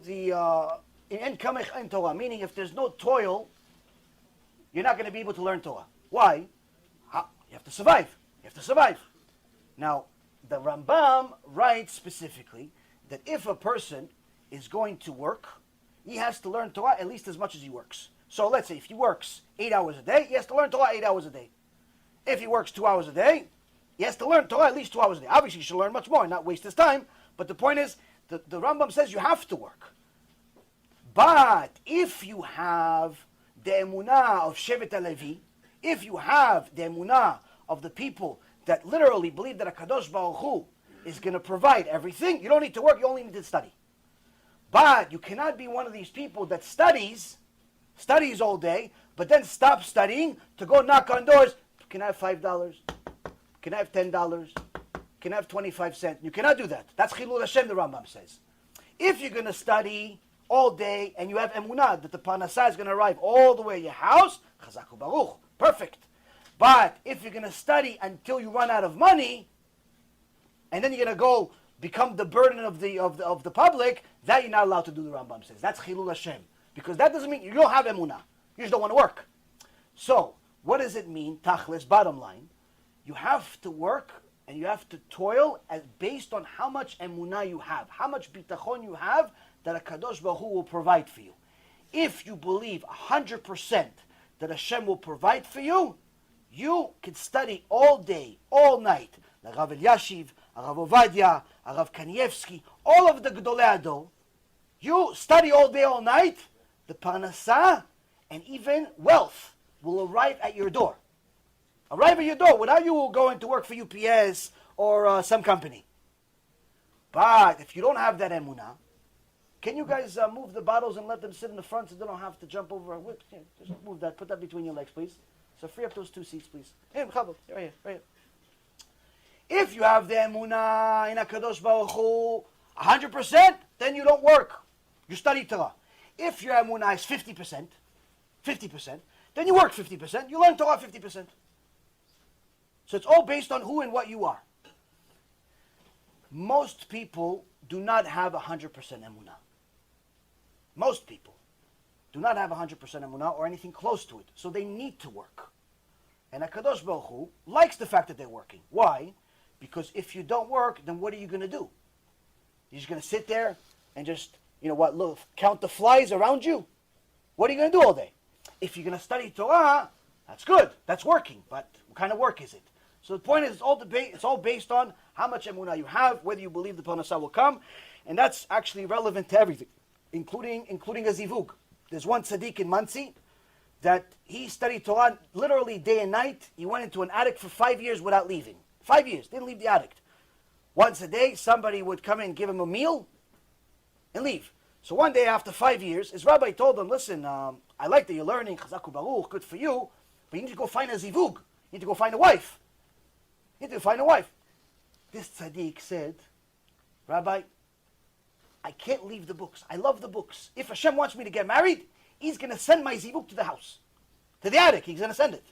in kamech in Torah, meaning if there's no toil, you're not going to be able to learn Torah. Why? You have to survive. You have to survive. Now, the Rambam writes specifically that if a person is going to work, he has to learn Torah at least as much as he works. So let's say if he works 8 hours a day, he has to learn Torah 8 hours a day. If he works 2 hours a day, he has to learn Torah at least 2 hours a day. Obviously, he should learn much more and not waste his time. But the point is, the Rambam says you have to work. But if you have the emunah of Shevet HaLevi, if you have the emunah of the people that literally believe that HaKadosh Baruch Hu is going to provide everything, you don't need to work, you only need to study. But you cannot be one of these people that studies all day, but then stops studying to go knock on doors. Can I have $5? Can I have $10? Can I have 25 cents? You cannot do that. That's Chilul Hashem, the Rambam says. If you're going to study all day and you have emunah that the parnasah is going to arrive all the way to your house, Chazaku Baruch, perfect. But if you're going to study until you run out of money, and then you're going to go become the burden of the public, that you're not allowed to do, the Rambam says. That's Chilul Hashem. Because that doesn't mean you don't have emunah. You just don't want to work. So, what does it mean, tachlis, bottom line? You have to work and you have to toil based on how much emunah you have, how much bitachon you have that HaKadosh Baruch Hu will provide for you. If you believe 100% that Hashem will provide for you, you can study all day, all night. Like Rav Elyashiv, Rav Ovadia, Rav Kanievsky, all of the Gedolei Hador. You study all day, all night, the parnasah and even wealth will arrive at your door. Arrive at your door without you going to work for UPS or some company. But if you don't have that emunah, can you guys move the bottles and let them sit in the front so they don't have to jump over? Just move that. Put that between your legs, please. So free up those 2 seats, please. Hey, right here. If you have the emunah in HaKadosh Baruch Hu 100%, then you don't work. You study Torah. If your emunah is 50%, then you work 50%. You learn Torah 50%. So it's all based on who and what you are. Most people do not have 100% emunah. Most people do not have 100% emunah or anything close to it. So they need to work. And HaKadosh Baruch Hu likes the fact that they're working. Why? Because if you don't work, then what are you going to do? You're just going to sit there and just, look, count the flies around you? What are you going to do all day? If you're going to study Torah, that's good. That's working. But what kind of work is it? So the point is, it's all based on how much emunah you have, whether you believe the parnasah will come. And that's actually relevant to everything, including a zivug. There's one tzaddik in Monsey that he studied Torah literally day and night. He went into an attic for 5 years without leaving. 5 years, didn't leave the attic. Once a day, somebody would come in and give him a meal and leave. So one day after 5 years, his rabbi told him, listen, I like that you're learning, Chazaku Baruch, good for you, but you need to go find a zivug. You need to go find a wife. You need to find a wife. This tzaddik said, Rabbi, I can't leave the books. I love the books. If Hashem wants me to get married, He's going to send my zivug to the house, to the attic. He's going to send it.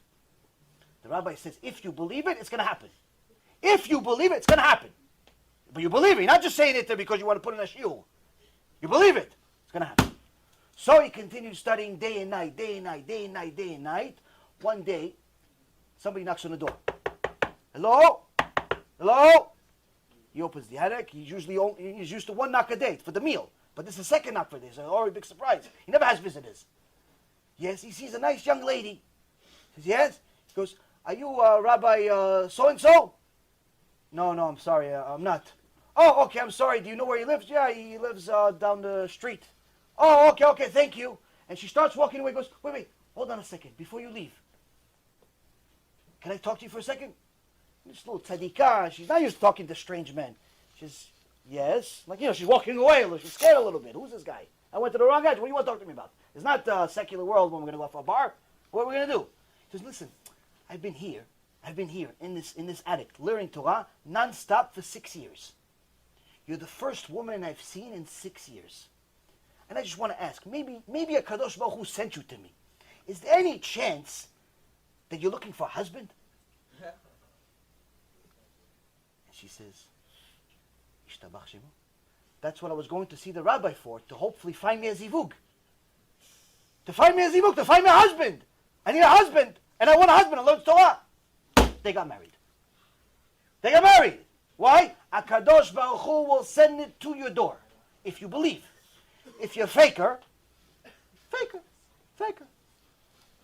The rabbi says, if you believe it, it's going to happen. If you believe it, it's going to happen. But you believe it. You're not just saying it there because you want to put in a shiur. You believe it. It's going to happen. So he continued studying day and night, day and night, day and night, day and night. One day, somebody knocks on the door. Hello? Hello? He opens the attic. He's used to one knock a day for the meal. But this is the second knock for this. It's already a big surprise. He never has visitors. Yes, he sees a nice young lady. He says, yes. He goes, are you Rabbi so-and-so? No, I'm sorry. I'm not. Oh, okay, I'm sorry. Do you know where he lives? Yeah, he lives down the street. Oh, okay, thank you. And she starts walking away. Goes, wait, hold on a second. Before you leave, can I talk to you for a second? This little tzadikah, she's not used to talking to strange men. She's, yes. Like, she's walking away. She's scared a little bit. Who's this guy? I went to the wrong guy. What do you want to talk to me about? It's not a secular world when we're going to go off a bar. What are we going to do? He says, listen, I've been here in this attic, learning Torah non-stop for 6 years. You're the first woman I've seen in 6 years. And I just want to ask, maybe a Kadosh Baruch Hu sent you to me. Is there any chance that you're looking for a husband? And she says, Ishtabach Shemo. That's what I was going to see the rabbi for, to hopefully find me a zivug. To find me a zivug, to find me a husband. I need a husband, and I want a husband who learns Torah. They got married. They got married. Why? HaKadosh Baruch Hu will send it to your door, if you believe. If you're faker, faker.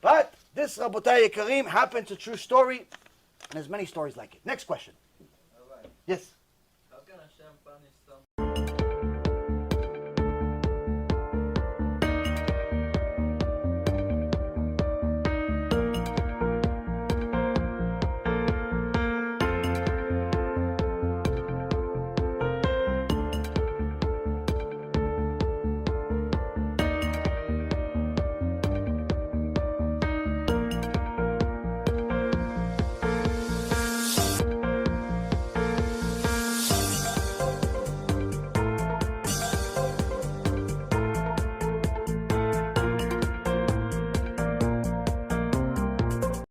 But this, Rabotai Yekarim, happens a true story, and there's many stories like it. Next question. Rabbi, Yes? how can Hashem punish someone